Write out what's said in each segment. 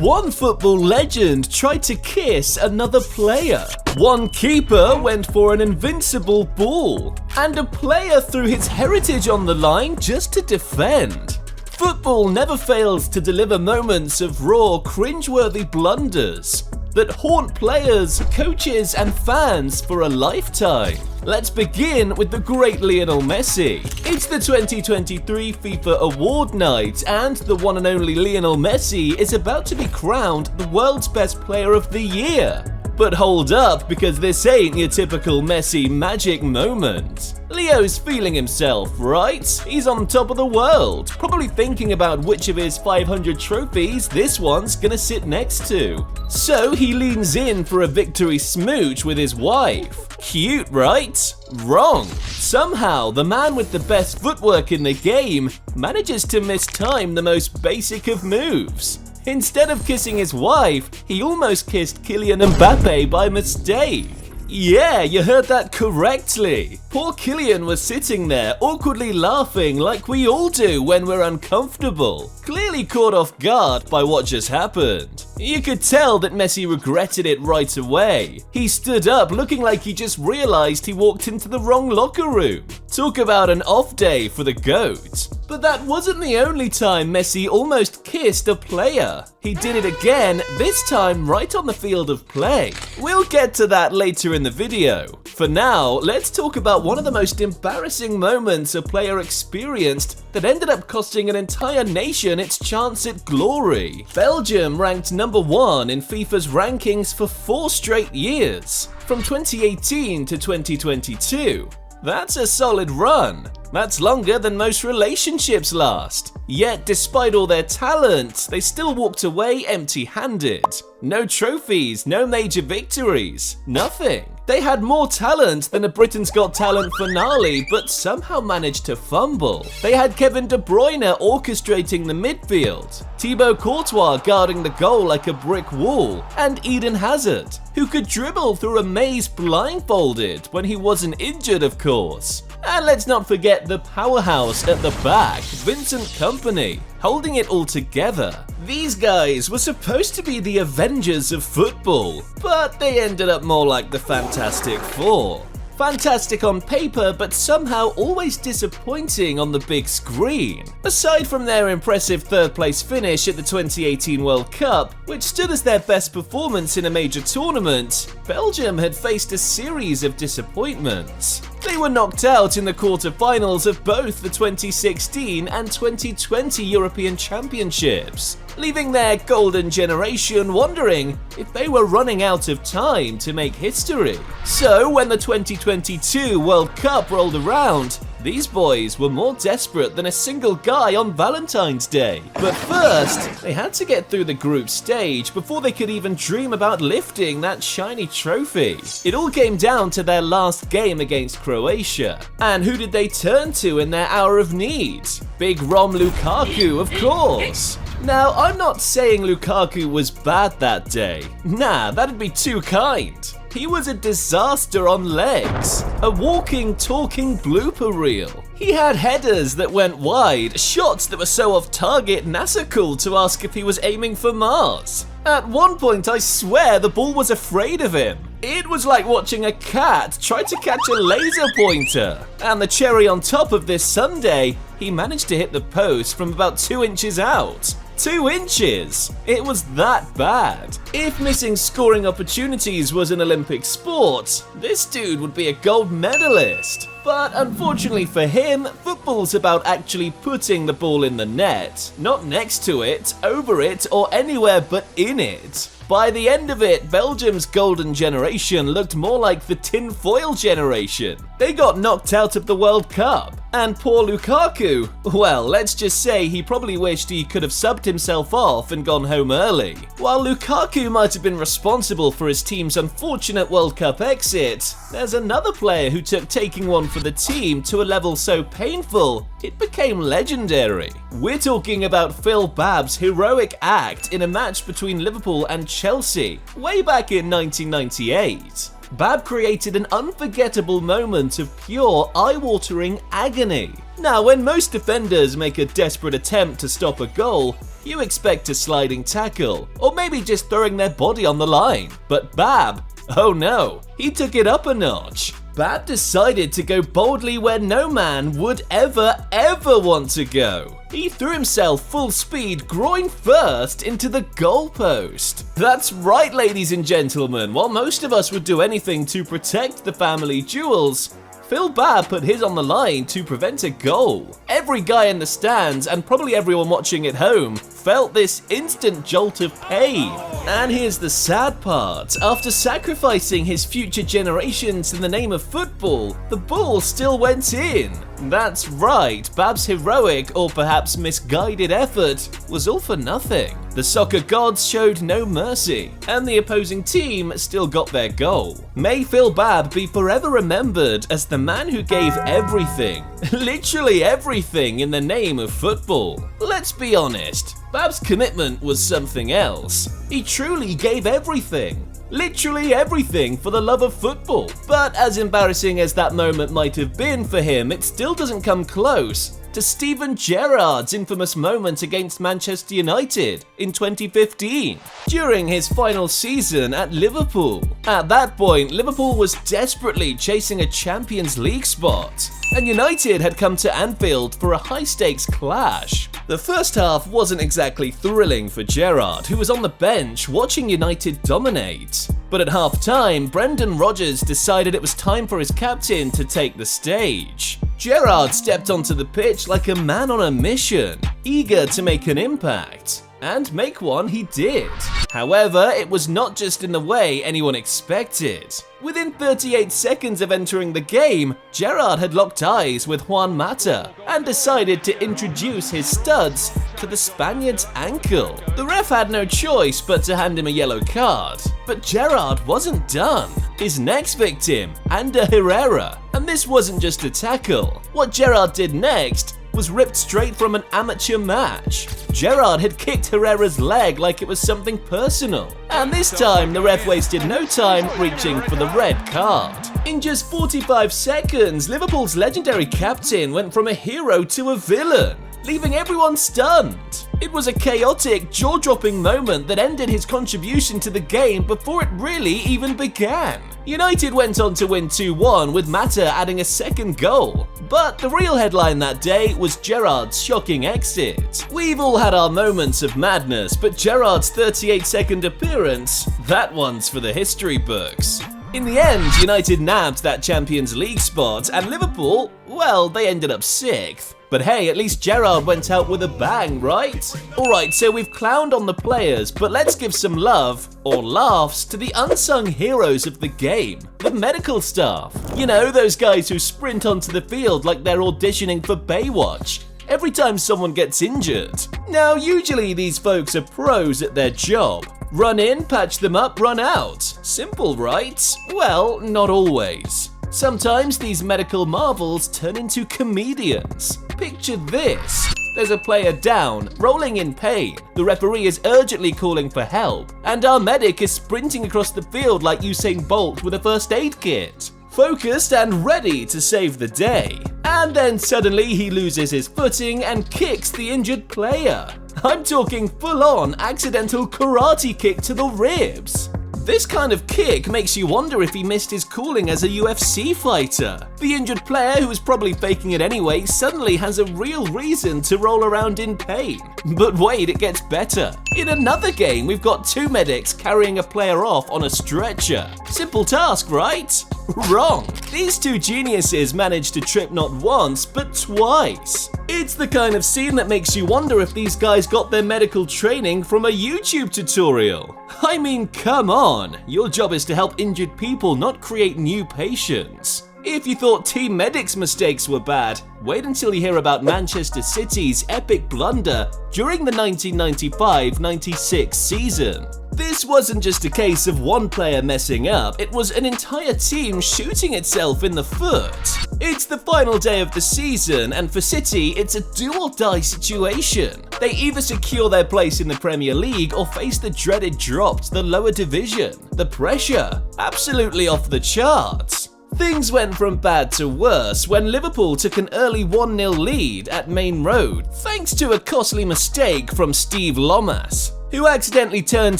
One football legend tried to kiss another player. One keeper went for an invincible ball. And a player threw his heritage on the line just to defend. Football never fails to deliver moments of raw, cringe-worthy blunders that haunt players, coaches, and fans for a lifetime. Let's begin with the great Lionel Messi. It's the 2023 FIFA Award Night, and the one and only Lionel Messi is about to be crowned the world's best player of the year. But hold up, because this ain't your typical Messi magic moment. Leo's feeling himself, right? He's on top of the world, probably thinking about which of his 500 trophies this one's gonna sit next to. So he leans in for a victory smooch with his wife. Cute, right? Wrong. Somehow, the man with the best footwork in the game manages to mistime the most basic of moves. Instead of kissing his wife, he almost kissed Kylian Mbappe by mistake. Yeah, you heard that correctly. Poor Kylian was sitting there awkwardly laughing like we all do when we're uncomfortable, clearly caught off guard by what just happened. You could tell that Messi regretted it right away. He stood up looking like he just realized he walked into the wrong locker room. Talk about an off day for the GOAT. But that wasn't the only time Messi almost kissed a player. He did it again, this time right on the field of play. We'll get to that later in the video. For now, let's talk about one of the most embarrassing moments a player experienced that ended up costing an entire nation its chance at glory. Belgium ranked #1 in FIFA's rankings for 4 straight years, from 2018 to 2022. That's a solid run. That's longer than most relationships last. Yet, despite all their talent, they still walked away empty-handed. No trophies, no major victories, nothing. They had more talent than a Britain's Got Talent finale, but somehow managed to fumble. They had Kevin De Bruyne orchestrating the midfield, Thibaut Courtois guarding the goal like a brick wall, and Eden Hazard, who could dribble through a maze blindfolded when he wasn't injured, of course. And let's not forget the powerhouse at the back, Vincent Kompany, holding it all together. These guys were supposed to be the Avengers of football, but they ended up more like the Fantastic Four. Fantastic on paper, but somehow always disappointing on the big screen. Aside from their impressive third-place finish at the 2018 World Cup, which stood as their best performance in a major tournament, Belgium had faced a series of disappointments. They were knocked out in the quarter-finals of both the 2016 and 2020 European Championships, leaving their golden generation wondering if they were running out of time to make history. So when the 2022 World Cup rolled around, these boys were more desperate than a single guy on Valentine's Day. But first, they had to get through the group stage before they could even dream about lifting that shiny trophy. It all came down to their last game against Croatia. And who did they turn to in their hour of need? Big Rom Lukaku, of course. Now, I'm not saying Lukaku was bad that day. Nah, that'd be too kind. He was a disaster on legs, a walking, talking blooper reel. He had headers that went wide, shots that were so off target NASA cool to ask if he was aiming for Mars. At one point, I swear the ball was afraid of him. It was like watching a cat try to catch a laser pointer. And the cherry on top of this Sunday, he managed to hit the post from about 2 inches out. 2 inches! It was that bad. If missing scoring opportunities was an Olympic sport, this dude would be a gold medalist. But unfortunately for him, football's about actually putting the ball in the net, not next to it, over it, or anywhere but in it. By the end of it, Belgium's golden generation looked more like the tinfoil generation. They got knocked out of the World Cup. And poor Lukaku, well, let's just say he probably wished he could have subbed himself off and gone home early. While Lukaku might have been responsible for his team's unfortunate World Cup exit, there's another player who took taking one for the team to a level so painful, it became legendary. We're talking about Phil Babb's heroic act in a match between Liverpool and Chelsea, way back in 1998. Babb created an unforgettable moment of pure, eye-watering agony. Now, when most defenders make a desperate attempt to stop a goal, you expect a sliding tackle, or maybe just throwing their body on the line. But Bab, oh no, he took it up a notch. Bab decided to go boldly where no man would ever want to go. He threw himself full speed, groin first, into the goalpost. That's right, ladies and gentlemen, while most of us would do anything to protect the family jewels, Phil Bab put his on the line to prevent a goal. Every guy in the stands, and probably everyone watching at home, felt this instant jolt of pain. And here's the sad part. After sacrificing his future generations in the name of football, the ball still went in. That's right, Bab's heroic or perhaps misguided effort was all for nothing. The soccer gods showed no mercy, and the opposing team still got their goal. May Phil Bab be forever remembered as the man who gave everything, literally everything, in the name of football. Let's be honest, Bab's commitment was something else. He truly gave everything. Literally everything for the love of football. But as embarrassing as that moment might have been for him, it still doesn't come close to Steven Gerrard's infamous moment against Manchester United in 2015, during his final season at Liverpool. At that point, Liverpool was desperately chasing a Champions League spot, and United had come to Anfield for a high-stakes clash. The first half wasn't exactly thrilling for Gerrard, who was on the bench watching United dominate. But at half-time, Brendan Rodgers decided it was time for his captain to take the stage. Gerrard stepped onto the pitch like a man on a mission, eager to make an impact. And make one he did. However, it was not just in the way anyone expected. Within 38 seconds of entering the game, Gerrard had locked eyes with Juan Mata and decided to introduce his studs to the Spaniard's ankle. The ref had no choice but to hand him a yellow card. But Gerrard wasn't done. His next victim, Ander Herrera, and this wasn't just a tackle. What Gerrard did next was ripped straight from an amateur match. Gerrard had kicked Herrera's leg like it was something personal, and this time the ref wasted no time reaching for the red card. In just 45 seconds, Liverpool's legendary captain went from a hero to a villain, leaving everyone stunned. It was a chaotic, jaw-dropping moment that ended his contribution to the game before it really even began. United went on to win 2-1 with Mata adding a second goal. But the real headline that day was Gerrard's shocking exit. We've all had our moments of madness, but Gerrard's 38-second appearance, that one's for the history books. In the end, United nabbed that Champions League spot, and Liverpool, well, they ended up 6th. But hey, at least Gerrard went out with a bang, right? Alright, so we've clowned on the players, but let's give some love, or laughs, to the unsung heroes of the game, the medical staff. You know, those guys who sprint onto the field like they're auditioning for Baywatch every time someone gets injured. Now, usually these folks are pros at their job. Run in, patch them up, run out. Simple, right? Well, not always. Sometimes these medical marvels turn into comedians. Picture this. There's a player down, rolling in pain. The referee is urgently calling for help, and our medic is sprinting across the field like Usain Bolt with a first aid kit, focused and ready to save the day. And then suddenly he loses his footing and kicks the injured player. I'm talking full-on accidental karate kick to the ribs. This kind of kick makes you wonder if he missed his calling as a UFC fighter. The injured player, who was probably faking it anyway, suddenly has a real reason to roll around in pain. But wait, it gets better. In another game, we've got 2 medics carrying a player off on a stretcher. Simple task, right? Wrong. These 2 geniuses managed to trip not once, but twice. It's the kind of scene that makes you wonder if these guys got their medical training from a YouTube tutorial. I mean, come on. Your job is to help injured people, not create new patients. If you thought Team Medic's mistakes were bad, wait until you hear about Manchester City's epic blunder during the 1995-96 season. This wasn't just a case of one player messing up, it was an entire team shooting itself in the foot. It's the final day of the season, and for City, it's a do-or-die situation. They either secure their place in the Premier League or face the dreaded drop to the lower division. The pressure, absolutely off the charts. Things went from bad to worse when Liverpool took an early 1-0 lead at Main Road thanks to a costly mistake from Steve Lomas, who accidentally turned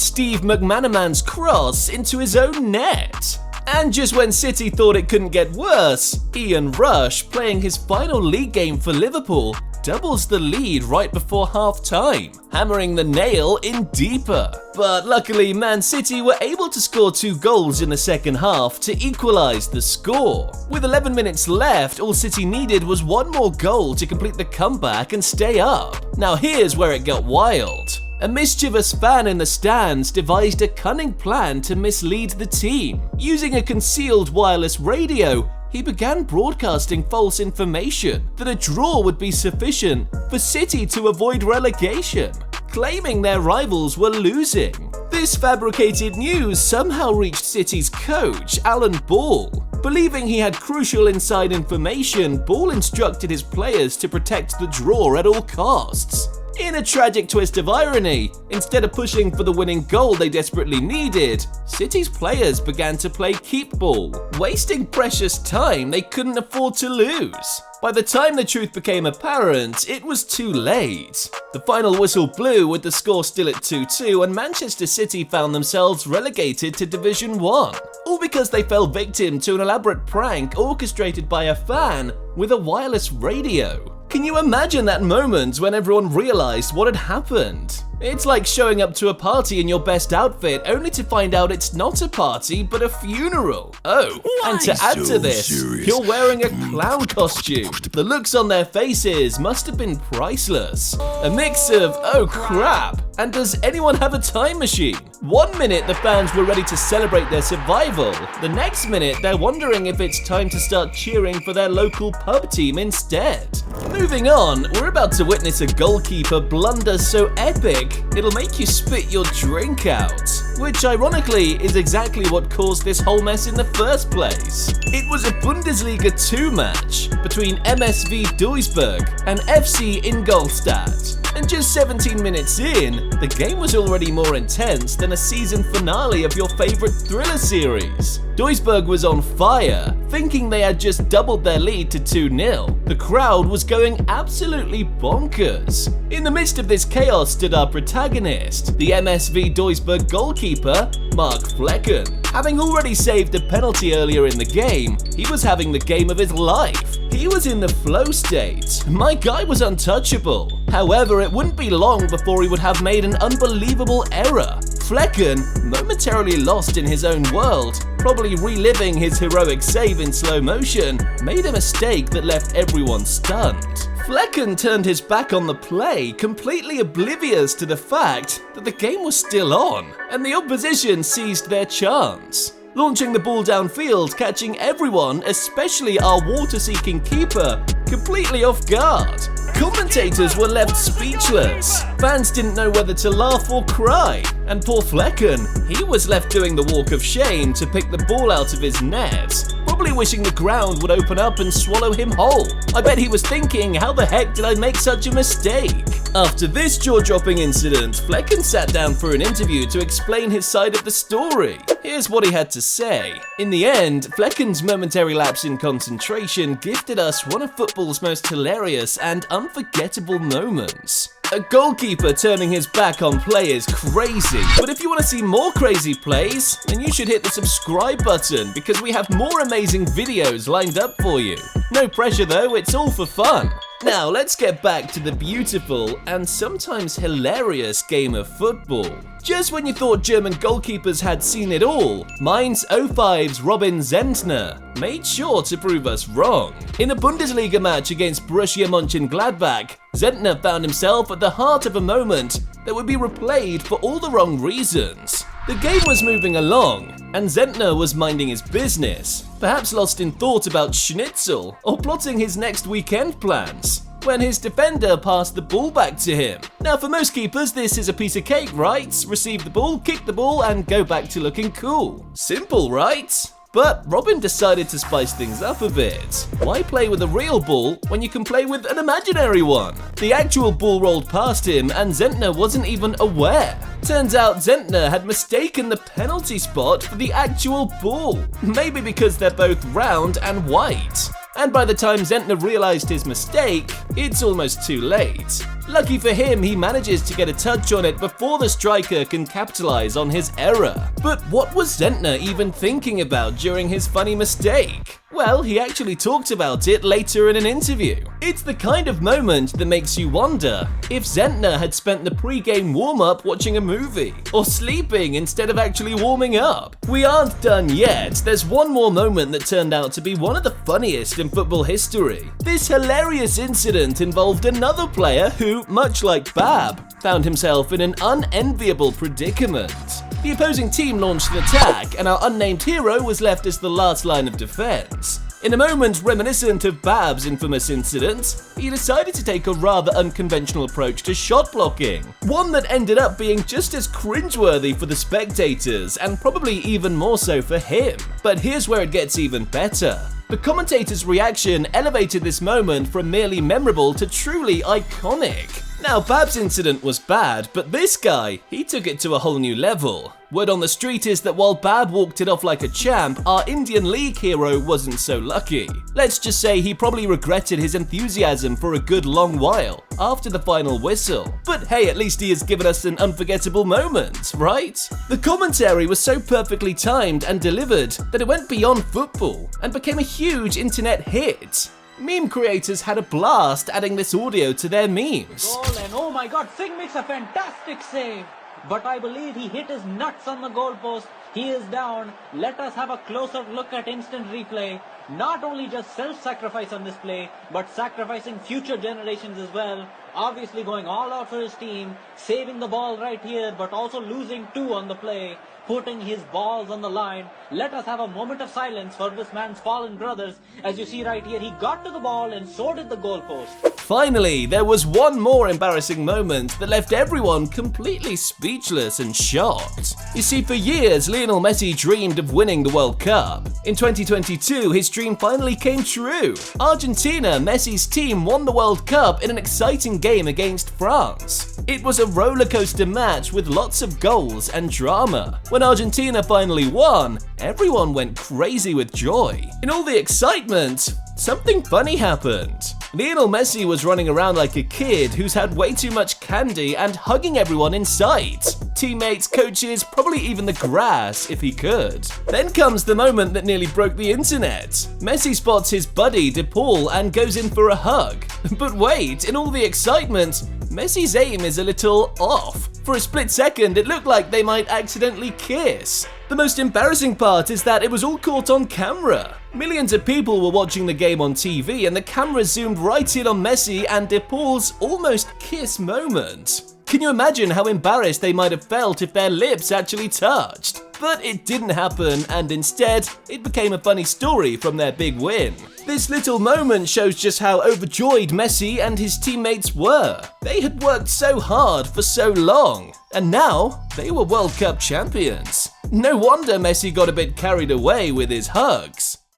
Steve McManaman's cross into his own net. And just when City thought it couldn't get worse, Ian Rush, playing his final league game for Liverpool, doubles the lead right before half-time, hammering the nail in deeper. But luckily, Man City were able to score 2 goals in the second half to equalise the score. With 11 minutes left, all City needed was 1 more goal to complete the comeback and stay up. Now here's where it got wild. A mischievous fan in the stands devised a cunning plan to mislead the team. Using a concealed wireless radio, he began broadcasting false information that a draw would be sufficient for City to avoid relegation, claiming their rivals were losing. This fabricated news somehow reached City's coach, Alan Ball. Believing he had crucial inside information, Ball instructed his players to protect the draw at all costs. In a tragic twist of irony, instead of pushing for the winning goal they desperately needed, City's players began to play keep ball, wasting precious time they couldn't afford to lose. By the time the truth became apparent, it was too late. The final whistle blew with the score still at 2-2 and Manchester City found themselves relegated to Division 1. All because they fell victim to an elaborate prank orchestrated by a fan with a wireless radio. Can you imagine that moment when everyone realized what had happened? It's like showing up to a party in your best outfit only to find out it's not a party but a funeral. Oh, and to add to this, you're wearing a clown costume. The looks on their faces must have been priceless. A mix of, oh crap, and does anyone have a time machine? 1 minute the fans were ready to celebrate their survival. The next minute they're wondering if it's time to start cheering for their local pub team instead. Moving on, we're about to witness a goalkeeper blunder so epic it'll make you spit your drink out, which ironically is exactly what caused this whole mess in the first place. It was a Bundesliga 2 match between MSV Duisburg and FC Ingolstadt. And just 17 minutes in, the game was already more intense than a season finale of your favorite thriller series. Duisburg was on fire, thinking they had just doubled their lead to 2-0. The crowd was going absolutely bonkers. In the midst of this chaos stood our protagonist, the MSV Duisburg goalkeeper, Mark Flecken. Having already saved a penalty earlier in the game, he was having the game of his life. He was in the flow state. My guy was untouchable. However, it wouldn't be long before he would have made an unbelievable error. Flecken, momentarily lost in his own world, probably reliving his heroic save in slow motion, made a mistake that left everyone stunned. Flecken turned his back on the play, completely oblivious to the fact that the game was still on, and the opposition seized their chance, launching the ball downfield, catching everyone, especially our water-seeking keeper, completely off guard. Commentators were left speechless. Fans didn't know whether to laugh or cry. And poor Flecken, he was left doing the walk of shame to pick the ball out of his net, probably wishing the ground would open up and swallow him whole. I bet he was thinking, how the heck did I make such a mistake? After this jaw-dropping incident, Flecken sat down for an interview to explain his side of the story. Here's what he had to say. In the end, Flecken's momentary lapse in concentration gifted us one of football's most hilarious and unforgettable moments. A goalkeeper turning his back on play is crazy, but if you want to see more crazy plays, then you should hit the subscribe button because we have more amazing videos lined up for you. No pressure though, it's all for fun. Now let's get back to the beautiful and sometimes hilarious game of football. Just when you thought German goalkeepers had seen it all, Mainz 05's Robin Zentner made sure to prove us wrong. In a Bundesliga match against Borussia Mönchengladbach, Zentner found himself at the heart of a moment that would be replayed for all the wrong reasons. The game was moving along, and Zentner was minding his business, perhaps lost in thought about schnitzel or plotting his next weekend plans, when his defender passed the ball back to him. Now for most keepers this is a piece of cake, right? Receive the ball, kick the ball and go back to looking cool. Simple, right? But Robin decided to spice things up a bit. Why play with a real ball when you can play with an imaginary one? The actual ball rolled past him and Zentner wasn't even aware. Turns out Zentner had mistaken the penalty spot for the actual ball. Maybe because they're both round and white. And by the time Zentner realized his mistake, it's almost too late. Lucky for him, he manages to get a touch on it before the striker can capitalize on his error. But what was Zentner even thinking about during his funny mistake? Well, he actually talked about it later in an interview. It's the kind of moment that makes you wonder if Zentner had spent the pre-game warm-up watching a movie, or sleeping instead of actually warming up. We aren't done yet. There's one more moment that turned out to be one of the funniest in football history. This hilarious incident involved another player who, much like Bab, found himself in an unenviable predicament. The opposing team launched an attack, and our unnamed hero was left as the last line of defense. In a moment reminiscent of Bab's infamous incident, he decided to take a rather unconventional approach to shot blocking. One that ended up being just as cringe-worthy for the spectators, and probably even more so for him. But here's where it gets even better. The commentator's reaction elevated this moment from merely memorable to truly iconic. Now, Bab's incident was bad, but this guy, he took it to a whole new level. Word on the street is that while Bab walked it off like a champ, our Indian League hero wasn't so lucky. Let's just say he probably regretted his enthusiasm for a good long while after the final whistle. But hey, at least he has given us an unforgettable moment, right? The commentary was so perfectly timed and delivered that it went beyond football and became a huge internet hit. Meme creators had a blast adding this audio to their memes. Goal, and oh my god, Singh makes a fantastic save. But I believe he hit his nuts on the goalpost. He is down. Let us have a closer look at instant replay. Not only just self-sacrifice on this play, but sacrificing future generations as well. Obviously going all out for his team, saving the ball right here, but also losing two on the play, putting his balls on the line. Let us have a moment of silence for this man's fallen brothers. As you see right here, he got to the ball and so did the goalpost. Finally, there was one more embarrassing moment that left everyone completely speechless and shocked. You see, for years, Lionel Messi dreamed of winning the World Cup. In 2022, his dream finally came true. Argentina, Messi's team, won the World Cup in an exciting game against France. It was a rollercoaster match with lots of goals and drama. When Argentina finally won, everyone went crazy with joy. In all the excitement, something funny happened. Lionel Messi was running around like a kid who's had way too much candy and hugging everyone in sight. Teammates, coaches, probably even the grass if he could. Then comes the moment that nearly broke the internet. Messi spots his buddy De Paul and goes in for a hug. But wait, in all the excitement, Messi's aim is a little off. For a split second, it looked like they might accidentally kiss. The most embarrassing part is that it was all caught on camera. Millions of people were watching the game on TV and the camera zoomed right in on Messi and De Paul's almost kiss moment. Can you imagine how embarrassed they might have felt if their lips actually touched? But it didn't happen, and instead, it became a funny story from their big win. This little moment shows just how overjoyed Messi and his teammates were. They had worked so hard for so long, and now they were World Cup champions. No wonder Messi got a bit carried away with his hugs.